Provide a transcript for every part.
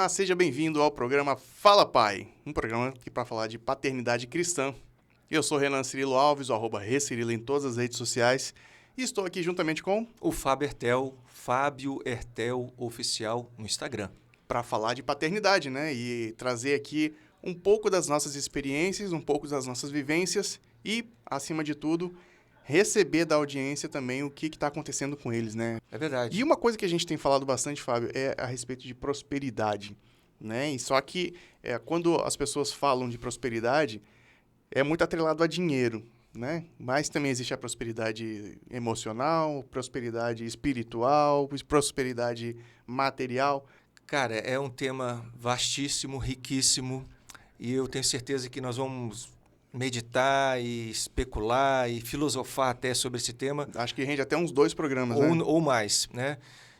Olá, seja bem-vindo ao programa Fala Pai, um programa que para falar de paternidade cristã. Eu sou Renan Cirilo Alves, o @recirilo em todas as redes sociais, e estou aqui juntamente com o Fábio Hertel Oficial no Instagram. Para falar de paternidade, né? E trazer aqui um pouco das nossas experiências, um pouco das nossas vivências e, acima de tudo, receber da audiência também o que está acontecendo com eles, né? É verdade. E uma coisa que a gente tem falado bastante, Fábio, é a respeito de prosperidade, né? E só que quando as pessoas falam de prosperidade, é muito atrelado a dinheiro, né? Mas também existe a prosperidade emocional, prosperidade espiritual, prosperidade material. Cara, é um tema vastíssimo, riquíssimo, e eu tenho certeza que nós vamos meditar e especular e filosofar até sobre esse tema. Acho que rende até uns 2 programas, né? Ou mais, né?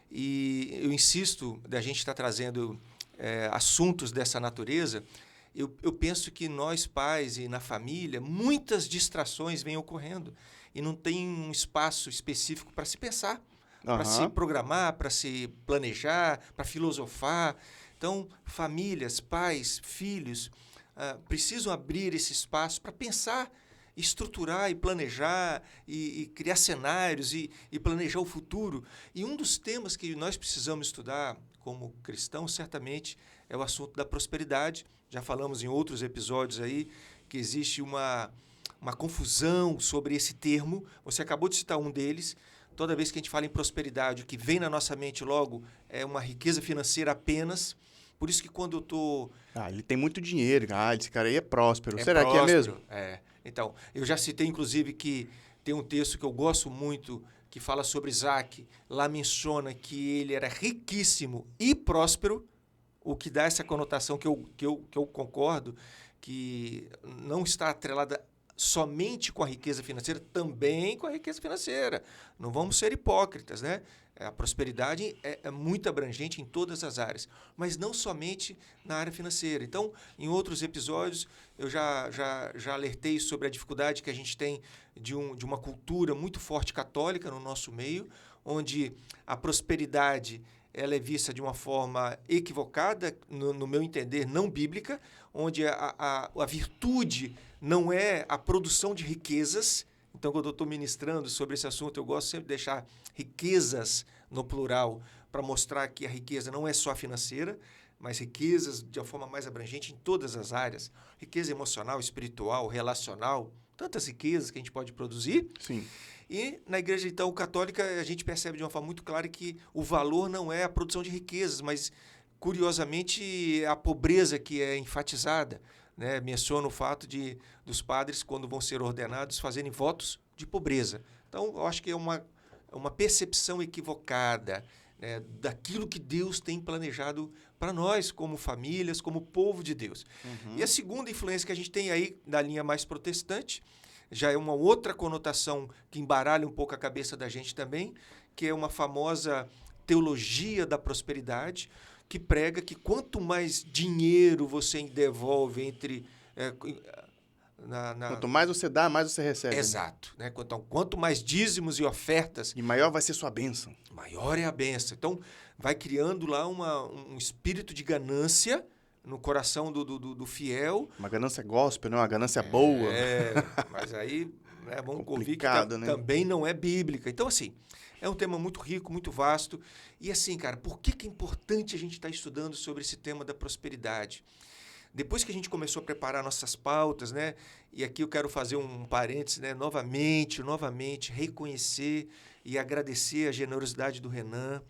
E eu insisto da gente estar trazendo assuntos dessa natureza. Eu penso que nós, pais e na família, muitas distrações vêm ocorrendo e não tem um espaço específico para se pensar, para se programar, para se planejar, para filosofar. Então, famílias, pais, filhos, precisam abrir esse espaço para pensar, estruturar e planejar e criar cenários e planejar o futuro. E um dos temas que nós precisamos estudar como cristãos, certamente, é o assunto da prosperidade. Já falamos em outros episódios aí que existe uma confusão sobre esse termo. Você acabou de citar um deles. Toda vez que a gente fala em prosperidade, o que vem na nossa mente logo é uma riqueza financeira apenas. Por isso que quando eu estou... ele tem muito dinheiro. Esse cara aí é próspero. Será próspero, que é mesmo? Então, eu já citei, inclusive, que tem um texto que eu gosto muito, que fala sobre Isaac. Lá menciona que ele era riquíssimo e próspero, o que dá essa conotação que eu concordo, que não está atrelada somente com a riqueza financeira, também com a riqueza financeira. Não vamos ser hipócritas, né? A prosperidade é muito abrangente em todas as áreas, mas não somente na área financeira. Então, em outros episódios, eu já alertei sobre a dificuldade que a gente tem de uma cultura muito forte católica no nosso meio, onde a prosperidade ela é vista de uma forma equivocada, no meu entender, não bíblica, onde a virtude não é a produção de riquezas. Então, quando eu estou ministrando sobre esse assunto, eu gosto sempre de deixar riquezas no plural para mostrar que a riqueza não é só financeira, mas riquezas de uma forma mais abrangente em todas as áreas. Riqueza emocional, espiritual, relacional, tantas riquezas que a gente pode produzir. Sim. E na igreja, então, católica, a gente percebe de uma forma muito clara que o valor não é a produção de riquezas, mas, curiosamente, a pobreza que é enfatizada. Né? Menciona o fato dos padres, quando vão ser ordenados, fazerem votos de pobreza. Então, eu acho que é uma percepção equivocada, né, daquilo que Deus tem planejado para nós, como famílias, como povo de Deus. E a segunda influência que a gente tem aí, da linha mais protestante, já é uma outra conotação que embaralha um pouco a cabeça da gente também, que é uma famosa teologia da prosperidade, que prega que quanto mais dinheiro você devolve entre... Quanto mais você dá, mais você recebe. Exato. Né? Quanto mais dízimos e ofertas... E maior vai ser sua bênção. Maior é a bênção. Então, vai criando lá um espírito de ganância no coração do fiel. Uma ganância gospel, não? Uma ganância boa. Mas aí vamos convir que né? também não é bíblica. Então, assim, é um tema muito rico, muito vasto. E assim, cara, por que é importante a gente estar estudando sobre esse tema da prosperidade? Depois que a gente começou a preparar nossas pautas, né? E aqui eu quero fazer um parênteses, né? Novamente, reconhecer e agradecer a generosidade do Renan.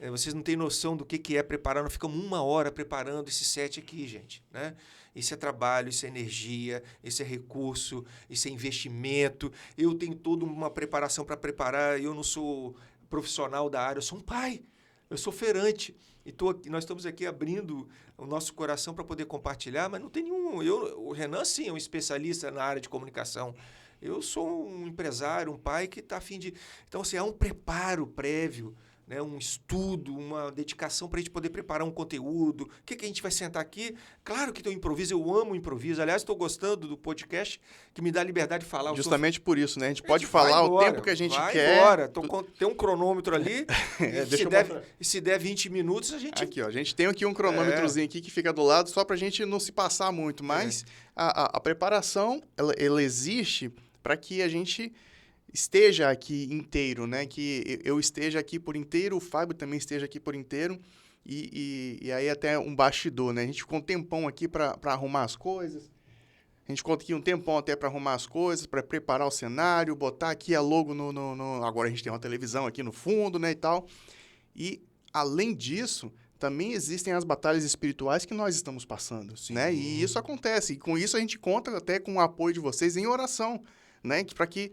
Vocês não têm noção do que é preparar. Nós ficamos 1 hora preparando esse set aqui, gente. Né? Isso é trabalho, isso é energia, isso é recurso, isso é investimento. Eu tenho toda uma preparação para preparar. Eu não sou profissional da área, eu sou um pai. Eu sou feirante. E nós estamos aqui abrindo o nosso coração para poder compartilhar, mas não tem nenhum... O Renan, sim, é um especialista na área de comunicação. Eu sou um empresário, um pai que está a fim de... Então, assim, há um preparo prévio, né, um estudo, uma dedicação para a gente poder preparar um conteúdo. O que a gente vai sentar aqui? Claro que tem o improviso, eu amo o improviso. Aliás, estou gostando do podcast, que me dá liberdade de falar. Justamente por isso, né? A gente pode falar o tempo que a gente quer. Embora. Tem um cronômetro ali, e se der 20 minutos, a gente... Aqui, ó, a gente tem aqui um cronômetrozinho aqui que fica do lado, só para a gente não se passar muito, mas a preparação, ela existe para que a gente esteja aqui inteiro, né? Que eu esteja aqui por inteiro, o Fábio também esteja aqui por inteiro, e aí até um bastidor, né? A gente ficou um tempão aqui para arrumar as coisas, a gente conta aqui um tempão até para arrumar as coisas, para preparar o cenário, botar aqui a logo Agora a gente tem uma televisão aqui no fundo, né, e tal. E, além disso, também existem as batalhas espirituais que nós estamos passando, né? E isso acontece. E com isso a gente conta até com o apoio de vocês em oração, né? Para que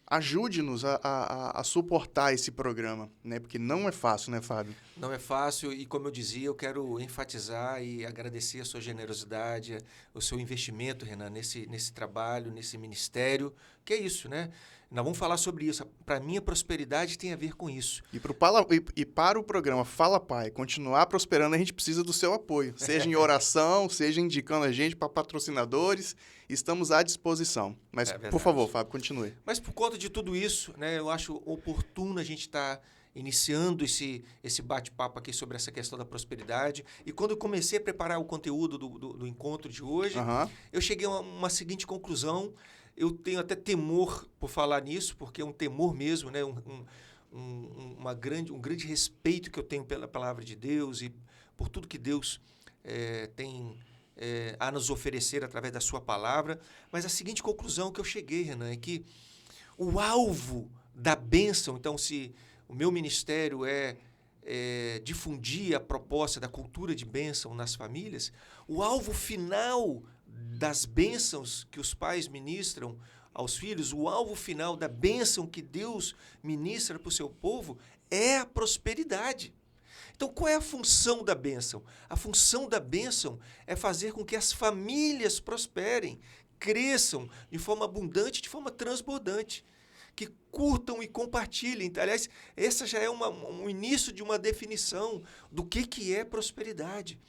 ajude-nos a suportar esse programa, né? Porque não é fácil, né, Fábio? Não é fácil e, como eu dizia, eu quero enfatizar e agradecer a sua generosidade, o seu investimento, Renan, nesse trabalho, nesse ministério, que é isso, né? Nós vamos falar sobre isso. Para mim, a prosperidade tem a ver com isso. E para o programa Fala Pai continuar prosperando, a gente precisa do seu apoio. Seja em oração, seja indicando a gente para patrocinadores. Estamos à disposição. Mas, por favor, Fábio, continue. Mas por conta de tudo isso, né, eu acho oportuno a gente estar iniciando esse bate-papo aqui sobre essa questão da prosperidade. E quando eu comecei a preparar o conteúdo do encontro de hoje, eu cheguei a uma seguinte conclusão. Eu tenho até temor por falar nisso, porque é um temor mesmo, né? Um grande respeito que eu tenho pela palavra de Deus e por tudo que Deus tem a nos oferecer através da sua palavra. Mas a seguinte conclusão que eu cheguei, Renan, é que o alvo da bênção, então, se o meu ministério é difundir a proposta da cultura de bênção nas famílias, o alvo final das bênçãos que os pais ministram aos filhos, o alvo final da bênção que Deus ministra para o seu povo é a prosperidade. Então, qual é a função da bênção? A função da bênção é fazer com que as famílias prosperem, cresçam de forma abundante, de forma transbordante, que curtam e compartilhem. Aliás, essa já é um início de uma definição do que é prosperidade.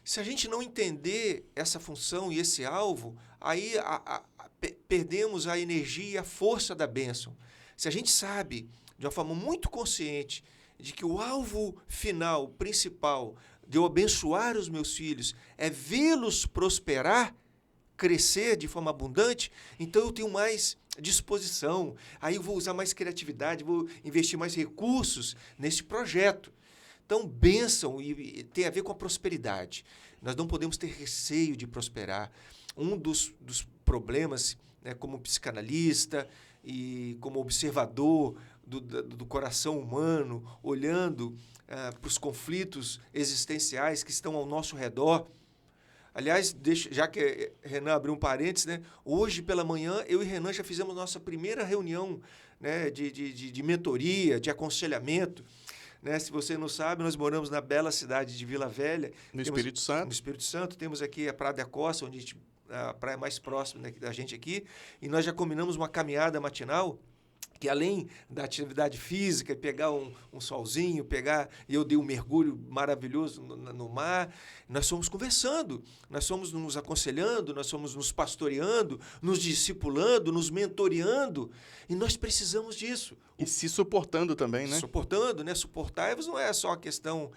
Se a gente não entender essa função e esse alvo, aí perdemos a energia e a força da bênção. Se a gente sabe, de uma forma muito consciente, de que o alvo final, principal, de eu abençoar os meus filhos, é vê-los prosperar, crescer de forma abundante, então eu tenho mais disposição, aí eu vou usar mais criatividade, vou investir mais recursos nesse projeto. Então, bênção tem a ver com a prosperidade. Nós não podemos ter receio de prosperar. Um dos problemas, né, como psicanalista e como observador do coração humano, olhando para os conflitos existenciais que estão ao nosso redor. Aliás, já que Renan abriu um parênteses, né, hoje pela manhã eu e Renan já fizemos nossa primeira reunião, né, de mentoria, de aconselhamento. Né? Se você não sabe, nós moramos na bela cidade de Vila Velha. No Espírito Santo. No Espírito Santo. Temos aqui a Praia da Costa, onde a praia mais próxima da gente aqui. E nós já combinamos uma caminhada matinal, que além da atividade física, pegar um solzinho, e eu dei um mergulho maravilhoso no mar, nós fomos conversando, nós fomos nos aconselhando, nós fomos nos pastoreando, nos discipulando, nos mentoreando, e nós precisamos disso. E se suportando também, né? Suportando, né? Suportar não é só a questão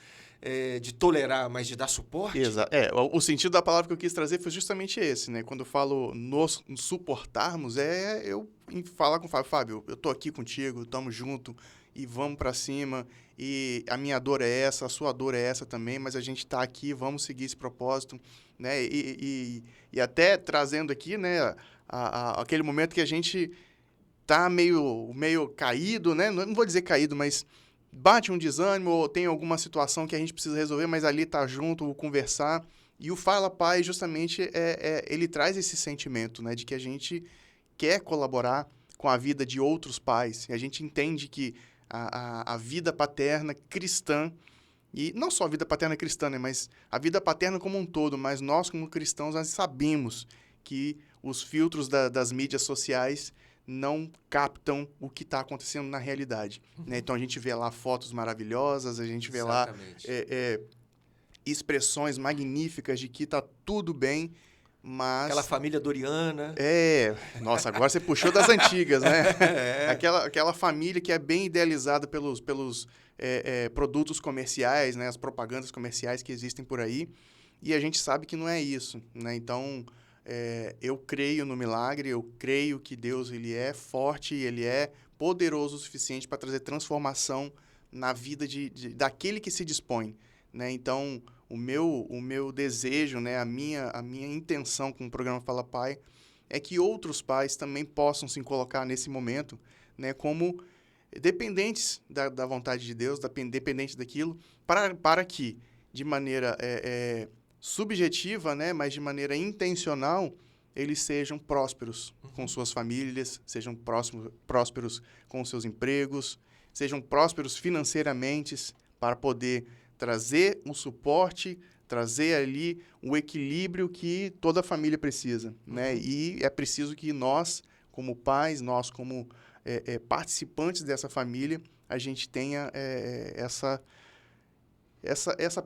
de tolerar, mas de dar suporte. Exato. O sentido da palavra que eu quis trazer foi justamente esse, né? Quando eu falo nos suportarmos, eu falar com o Fábio, eu tô aqui contigo, estamos junto e vamos para cima, e a minha dor é essa, a sua dor é essa também, mas a gente está aqui, vamos seguir esse propósito, né? E até trazendo aqui, né, aquele momento que a gente tá meio caído, né? Não vou dizer caído, mas bate um desânimo ou tem alguma situação que a gente precisa resolver, mas ali tá junto, conversar. E o Fala Pai, justamente, ele traz esse sentimento, né, de que a gente quer colaborar com a vida de outros pais. E a gente entende que a vida paterna cristã, e não só a vida paterna cristã, né, mas a vida paterna como um todo, mas nós como cristãos, nós sabemos que os filtros das mídias sociais não captam o que está acontecendo na realidade, né? Então, a gente vê lá fotos maravilhosas, a gente vê lá expressões magníficas de que está tudo bem, mas... Aquela família Doriana. Nossa, agora você puxou das antigas, né? É. Aquela família que é bem idealizada pelos produtos comerciais, né? As propagandas comerciais que existem por aí. E a gente sabe que não é isso, né? Então, eu creio no milagre, eu creio que Deus ele é forte, ele é poderoso o suficiente para trazer transformação na vida daquele que se dispõe, né? Então, o meu desejo, né? A minha intenção com o programa Fala Pai é que outros pais também possam se colocar nesse momento, né? Como dependentes da vontade de Deus, dependentes daquilo, para que, de maneira subjetiva, né, mas de maneira intencional, eles sejam prósperos com suas famílias, sejam prósperos com seus empregos, sejam prósperos financeiramente para poder trazer um suporte, trazer ali o equilíbrio que toda família precisa, né? E é preciso que nós, como pais, nós como participantes dessa família, a gente tenha essa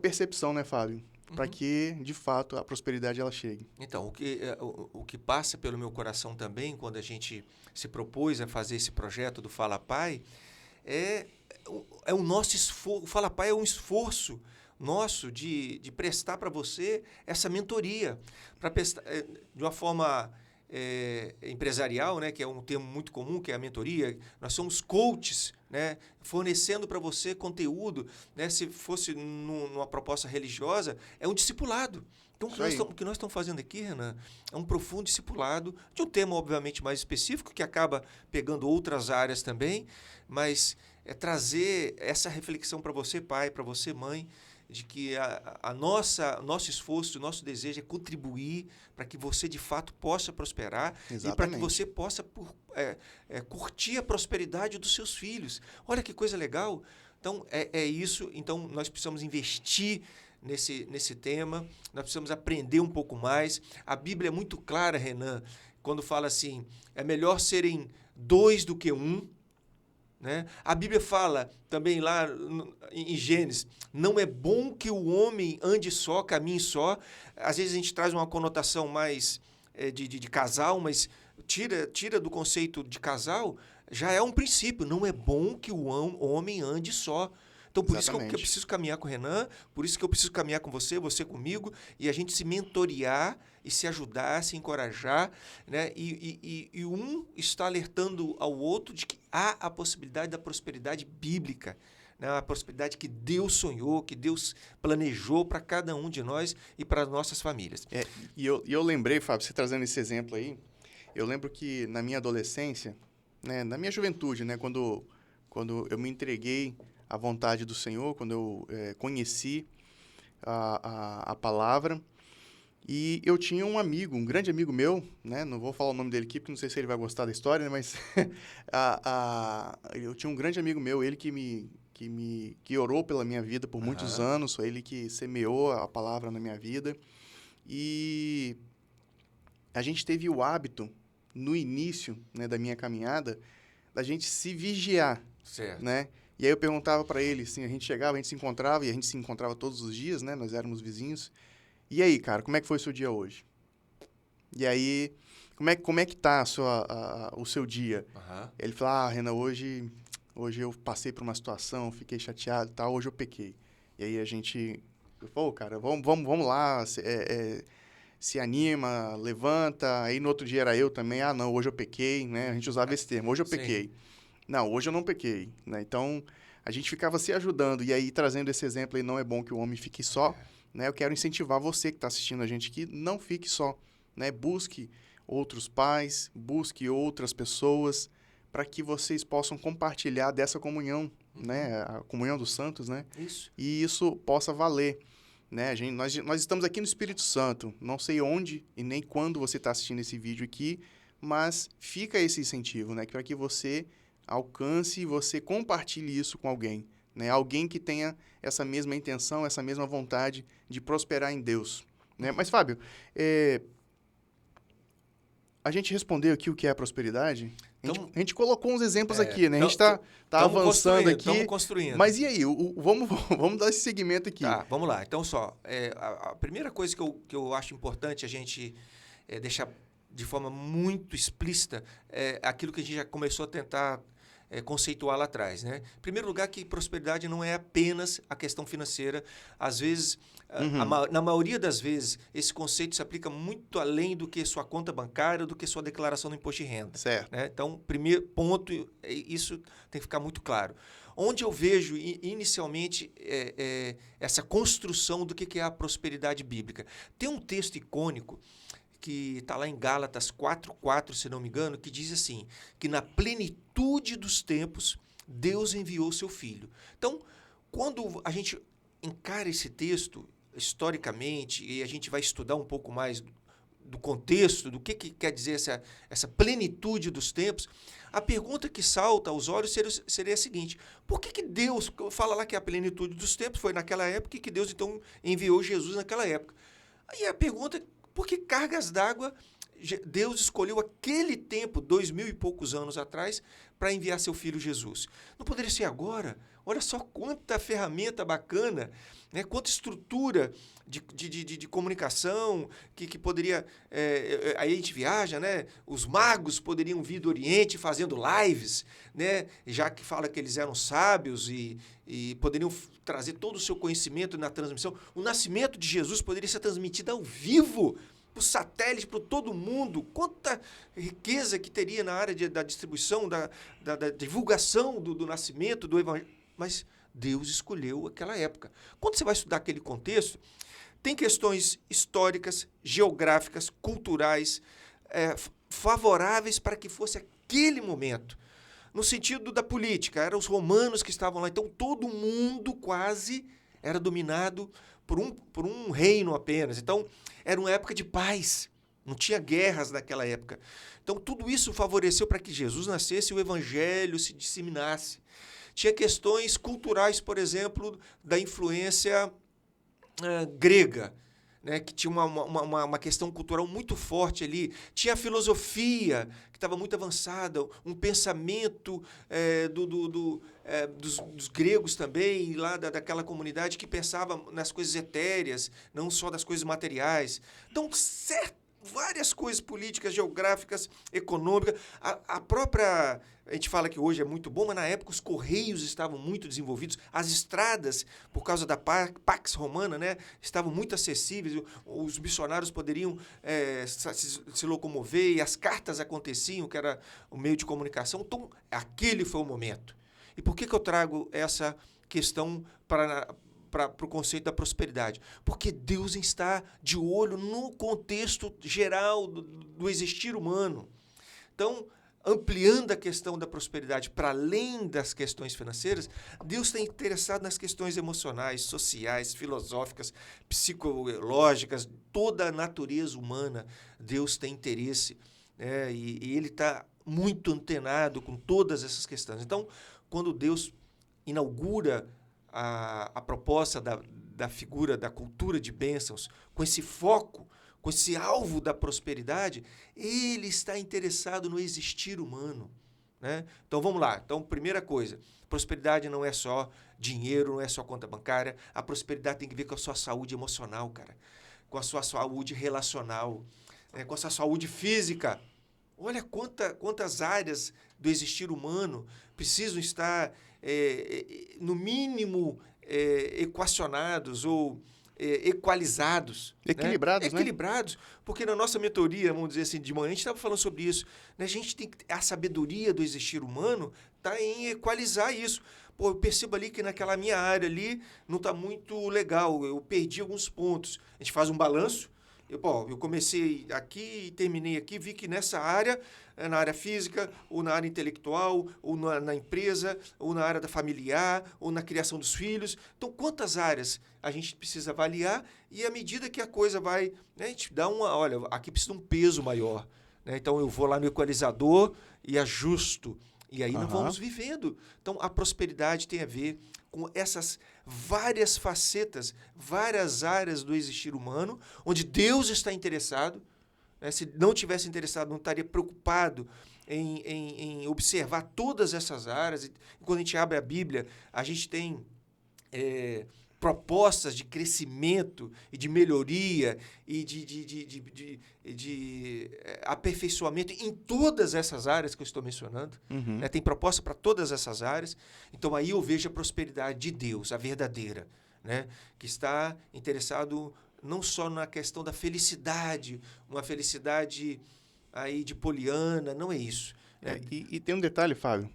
percepção, né, Fábio? Para que, de fato, a prosperidade ela chegue. Então, o que passa pelo meu coração também, quando a gente se propôs a fazer esse projeto do Fala Pai, é o nosso esforço. O Fala Pai é um esforço nosso de prestar para você essa mentoria, para prestar de uma forma empresarial, né, que é um termo muito comum, que é a mentoria. Nós somos coaches, né, fornecendo para você conteúdo, né, se fosse numa proposta religiosa, é um discipulado. Então, o que nós estamos fazendo aqui, Renan, é um profundo discipulado de um tema, obviamente, mais específico, que acaba pegando outras áreas também, mas é trazer essa reflexão para você, pai, para você, mãe, de que nosso esforço, o nosso desejo é contribuir para que você, de fato, possa prosperar. Exatamente. E para que você possa curtir a prosperidade dos seus filhos. Olha que coisa legal. Então, é isso. Então, nós precisamos investir nesse tema, nós precisamos aprender um pouco mais. A Bíblia é muito clara, Renan, quando fala assim, é melhor serem 2 do que 1. Né? A Bíblia fala também lá em Gênesis, não é bom que o homem ande só, caminhe só. Às vezes a gente traz uma conotação mais de casal, mas tira do conceito de casal, já é um princípio. Não é bom que o homem ande só. Então, por Exatamente. Isso que eu preciso caminhar com o Renan, por isso que eu preciso caminhar com você comigo, e a gente se mentorear e se ajudar, se encorajar, né? E um está alertando ao outro de que há a possibilidade da prosperidade bíblica, né? A prosperidade que Deus sonhou, que Deus planejou para cada um de nós e para as nossas famílias. E eu lembrei, Fábio, você trazendo esse exemplo aí, eu lembro que na minha adolescência, né, na minha juventude, né, quando eu me entreguei à vontade do Senhor, quando eu conheci a palavra, e eu tinha um amigo, um grande amigo meu, né, não vou falar o nome dele aqui, porque não sei se ele vai gostar da história, né, mas eu tinha um grande amigo meu, ele que orou pela minha vida por muitos anos, foi ele que semeou a palavra na minha vida, e a gente teve o hábito, no início, né, da minha caminhada, da gente se vigiar, certo. Né? E aí eu perguntava para ele, assim, a gente chegava, a gente se encontrava, e a gente se encontrava todos os dias, né? Nós éramos vizinhos. E aí, cara, como é que foi o seu dia hoje? E aí, como é que tá o seu dia? Ele falou, Renan, hoje eu passei por uma situação, fiquei chateado e tal, hoje eu pequei. E aí a gente, cara, vamos lá, se anima, levanta. Aí no outro dia era eu também, não, hoje eu pequei, né? A gente usava esse termo, hoje eu pequei. Sim. Não, hoje eu não pequei, né? Então, a gente ficava se ajudando. E aí, trazendo esse exemplo aí, não é bom que o homem fique só, né? Eu quero incentivar você que está assistindo a gente que não fique só, né? Busque outros pais, busque outras pessoas, para que vocês possam compartilhar dessa comunhão, né? A comunhão dos santos, né? Isso. E isso possa valer, né? Nós estamos aqui no Espírito Santo. Não sei onde e nem quando você está assistindo esse vídeo aqui, mas fica esse incentivo, né? Para que você alcance e você compartilhe isso com alguém, né? Alguém que tenha essa mesma intenção, essa mesma vontade de prosperar em Deus, né? Mas, Fábio, a gente respondeu aqui o que é a prosperidade? A gente colocou uns exemplos aqui, né? A gente Então, tá avançando aqui. Estamos construindo. Mas e aí? Vamos dar esse segmento aqui. Tá, vamos lá. Então, a primeira coisa que eu acho importante a gente deixar de forma muito explícita é aquilo que a gente já começou a tentar conceituar lá atrás, né? Em primeiro lugar, que prosperidade não é apenas a questão financeira. Às vezes, na maioria das vezes, esse conceito se aplica muito além do que sua conta bancária, do que sua declaração do imposto de renda. Certo. Né? Então, primeiro ponto, isso tem que ficar muito claro. Onde eu vejo inicialmente essa construção do que é a prosperidade bíblica. Tem um texto icônico que está lá em Gálatas 4:4, se não me engano, que diz assim, que na plenitude dos tempos, Deus enviou o seu Filho. Então, quando a gente encara esse texto historicamente, e a gente vai estudar um pouco mais do contexto, do que quer dizer essa plenitude dos tempos, a pergunta que salta aos olhos seria a seguinte: por que Deus, fala lá que a plenitude dos tempos foi naquela época, e que Deus então enviou Jesus naquela época? Aí a pergunta: por que cargas d'água Deus escolheu aquele tempo, 2000 e poucos anos atrás, para enviar seu Filho Jesus? Não poderia ser agora? Olha só quanta ferramenta bacana, né? Quanta estrutura de comunicação que poderia... aí a gente viaja, né? Os magos poderiam vir do Oriente fazendo lives, né? Já que fala que eles eram sábios e poderiam trazer todo o seu conhecimento na transmissão. O nascimento de Jesus poderia ser transmitido ao vivo, por satélite, para todo mundo. Quanta riqueza que teria na área da distribuição, da divulgação do nascimento, do evangelho. Mas Deus escolheu aquela época. Quando você vai estudar aquele contexto, tem questões históricas, geográficas, culturais, favoráveis para que fosse aquele momento. No sentido da política, eram os romanos que estavam lá. Então, todo mundo quase era dominado por um reino apenas. Então, era uma época de paz. Não tinha guerras naquela época. Então, tudo isso favoreceu para que Jesus nascesse e o evangelho se disseminasse. Tinha questões culturais, por exemplo, da influência grega, né, que tinha uma questão cultural muito forte ali. Tinha a filosofia, que estava muito avançada, um pensamento dos gregos também, lá daquela comunidade que pensava nas coisas etéreas, não só das coisas materiais. Então, várias coisas políticas, geográficas, econômicas. A própria... A gente fala que hoje é muito bom, mas na época os correios estavam muito desenvolvidos. As estradas, por causa da Pax Romana, né, estavam muito acessíveis. Os missionários poderiam se locomover e as cartas aconteciam, que era o meio de comunicação. Então, aquele foi o momento. E por que eu trago essa questão para o conceito da prosperidade? Porque Deus está de olho no contexto geral do existir humano. Então, ampliando a questão da prosperidade para além das questões financeiras, Deus está interessado nas questões emocionais, sociais, filosóficas, psicológicas, toda a natureza humana. Deus tem interesse, né? E Ele está muito antenado com todas essas questões. Então, quando Deus inaugura a proposta da figura, da cultura de bênçãos, com esse foco, com esse alvo da prosperidade, Ele está interessado no existir humano, né? Então, vamos lá. Então, primeira coisa, prosperidade não é só dinheiro, não é só conta bancária. A prosperidade tem que ver com a sua saúde emocional, cara, com a sua saúde relacional, com a sua saúde física. Olha quantas áreas do existir humano precisam estar, no mínimo, equacionados ou equalizados. Equilibrados, né? Equilibrados, porque na nossa mentoria, vamos dizer assim, de manhã, a gente estava falando sobre isso. Né? A sabedoria do existir humano está em equalizar isso. Pô, eu percebo ali que naquela minha área ali não está muito legal, eu perdi alguns pontos. A gente faz um balanço. Eu comecei aqui e terminei aqui, vi que nessa área, na área física, ou na área intelectual, ou na empresa, ou na área da familiar, ou na criação dos filhos. Então, quantas áreas a gente precisa avaliar e à medida que a coisa vai... Né, a gente dá olha, aqui precisa de um peso maior. Né? Então, eu vou lá no equalizador e ajusto. E aí nós vamos vivendo. Então, a prosperidade tem a ver com essas várias facetas, várias áreas do existir humano, onde Deus está interessado. Né? Se não tivesse interessado, não estaria preocupado em observar todas essas áreas. E quando a gente abre a Bíblia, a gente tem propostas de crescimento e de melhoria e de aperfeiçoamento em todas essas áreas que eu estou mencionando. Uhum. Né? Tem proposta para todas essas áreas. Então, aí eu vejo a prosperidade de Deus, a verdadeira, né? Que está interessado não só na questão da felicidade, uma felicidade aí de poliana, não é isso. Né? E tem um detalhe, Fábio.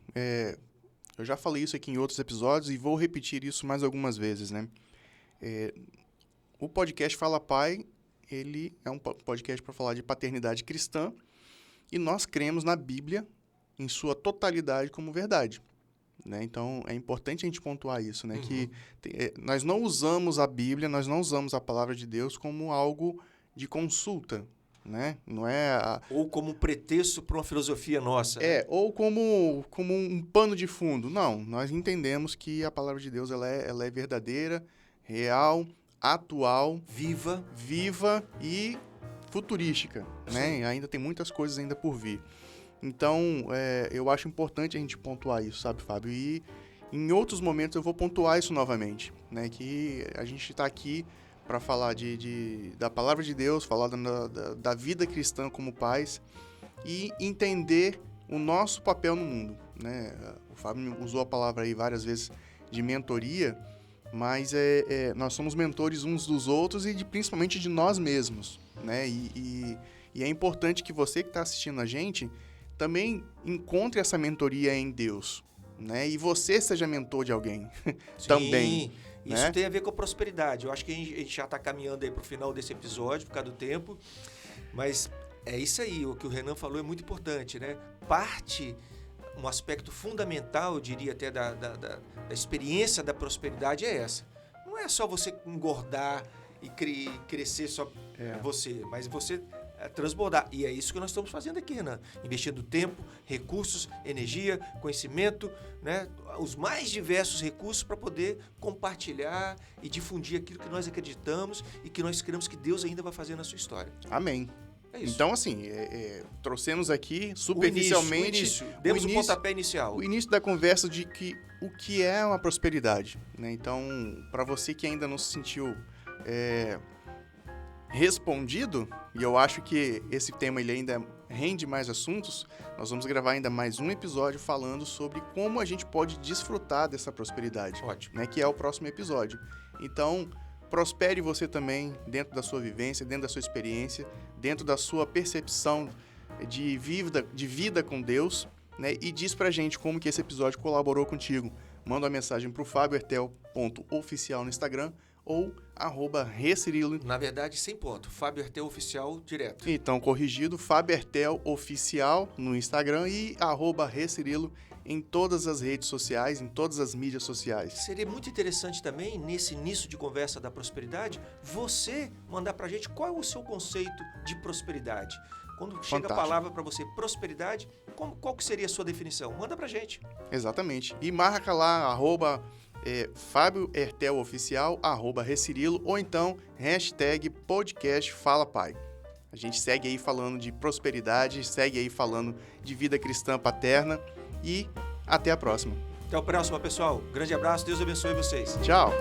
Eu já falei isso aqui em outros episódios e vou repetir isso mais algumas vezes, né? O podcast Fala Pai, ele é um podcast para falar de paternidade cristã e nós cremos na Bíblia em sua totalidade como verdade, né? Então, é importante a gente pontuar isso, né? Uhum. Que nós não usamos a Bíblia, nós não usamos a palavra de Deus como algo de consulta, né? Não é ou como um pretexto para uma filosofia nossa. ou como um pano de fundo. Não, nós entendemos que a palavra de Deus ela é verdadeira, real, atual, viva e futurística, né? Sim. Ainda tem muitas coisas ainda por vir. Então, eu acho importante a gente pontuar isso, sabe, Fábio? E em outros momentos eu vou pontuar isso novamente, né? Que a gente está aqui para falar da palavra de Deus, falar da vida cristã como pais e entender o nosso papel no mundo, né? O Fábio usou a palavra aí várias vezes de mentoria, mas nós somos mentores uns dos outros e principalmente de nós mesmos, né? E é importante que você que está assistindo a gente também encontre essa mentoria em Deus, né? E você seja mentor de alguém também. Isso, né? Tem a ver com a prosperidade. Eu acho que a gente já está caminhando aí para o final desse episódio, por causa do tempo. Mas é isso aí, o que o Renan falou é muito importante, né? Um aspecto fundamental, eu diria até, da experiência da prosperidade é essa. Não é só você engordar e crescer só você, mas você transbordar. E é isso que nós estamos fazendo aqui, Renan. Investindo tempo, recursos, energia, conhecimento, né? Os mais diversos recursos para poder compartilhar e difundir aquilo que nós acreditamos e que nós cremos que Deus ainda vai fazer na sua história. Amém. É isso. Então, assim, trouxemos aqui superficialmente... Demos o pontapé inicial. O início da conversa de o que é uma prosperidade, né? Então, para você que ainda não se sentiu respondido, e eu acho que esse tema ele ainda rende mais assuntos, nós vamos gravar ainda mais um episódio falando sobre como a gente pode desfrutar dessa prosperidade. Ótimo. Né, que é o próximo episódio. Então, prospere você também dentro da sua vivência, dentro da sua experiência, dentro da sua percepção de vida com Deus, né? E diz pra gente como que esse episódio colaborou contigo. Manda uma mensagem pro fabiohertel.oficial no Instagram ou @recirilo. Na verdade, sem ponto. Fábio Hertel Oficial direto. Então, corrigido, Fábio Hertel Oficial no Instagram e @recirilo em todas as redes sociais, em todas as mídias sociais. Seria muito interessante também, nesse início de conversa da prosperidade, você mandar pra gente qual é o seu conceito de prosperidade. Quando chega a palavra para você, prosperidade, qual que seria a sua definição? Manda pra gente. Exatamente. E marca lá, Fábio Hertel Oficial, @recirilo, ou então, #podcast Fala Pai. A gente segue aí falando de prosperidade, segue aí falando de vida cristã paterna e até a próxima. Até a próxima, pessoal. Grande abraço, Deus abençoe vocês. Tchau!